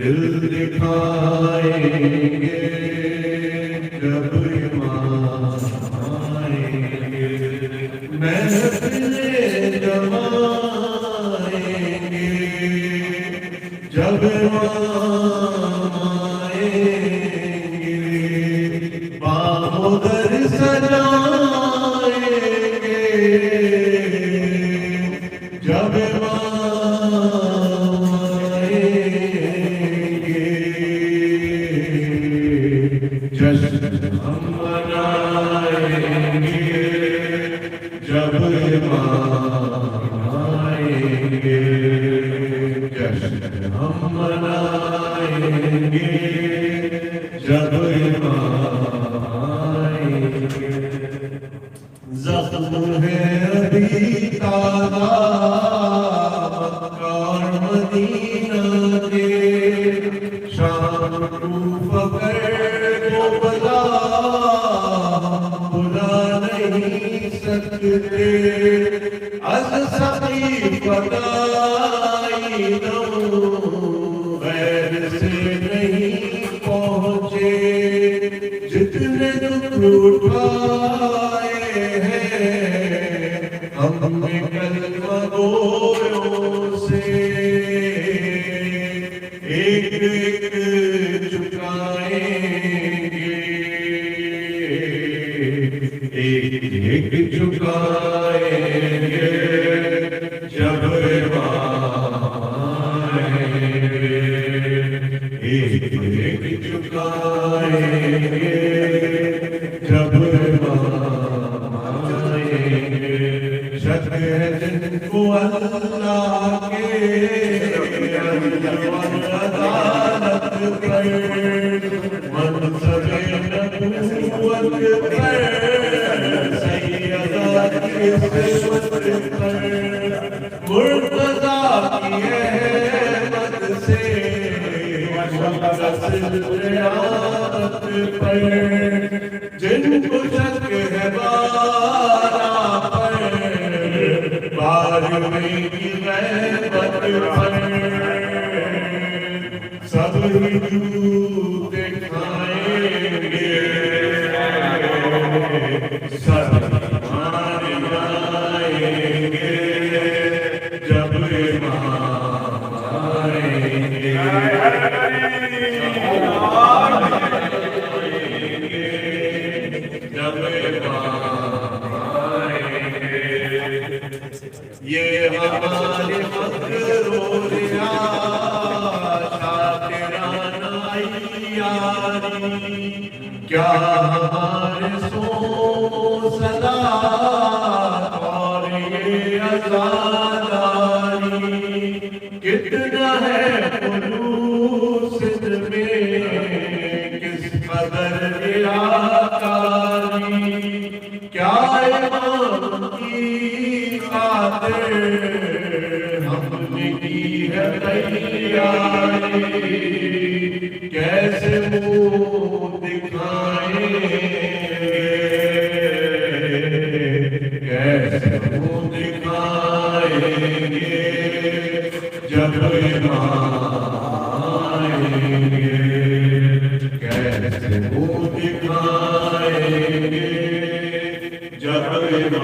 दिल दिखाएंगे जब आएंगे, महफिले जमाएंगे जब आएंगे, बाहोदर सजाएंगे जब जश्न हम मनाएंगे जब आएंगे, जश्न हम मनाएंगे जब आएंगे। ज़ख्म है अभी ताज़ा मक्का और मदीना के, शाम फकर नहीं सकते, अज़ सक़ीफ़ताई गैर से नहीं पहुँचे, जितने दुख उठाए हैं हमने कलमा गोयों से, एक एक चुकाएंगे, एक झुकाएंगे जब आएंगे, एक झुकाएंगे जब आएंगे। शक है जिनको अल्लाह के अदालत पर, मनसब नबूवत पर, मुर्तज़ा की अहमद से क़यामत पर, जिनको शक है बारा पर, बारहवीं की ग़ैबत पर, सब ही दूध खाएंगे, सब जब आएंगे, जब आएंगे, ये हमारे मकरूरिया शातिराना यारी, क्या हमारे सो सदा और ये आज़ादारी, कितना है खुलूस में, किस कदर रियाकारी, क्या इमाम की खातिर हमने की है तैयारी, कैसे मुँह दिखाएंगे, कैसे मुँह दिखाएंगे जब आएंगे, कैसे मुँह दिखाएंगे जब आएंगे।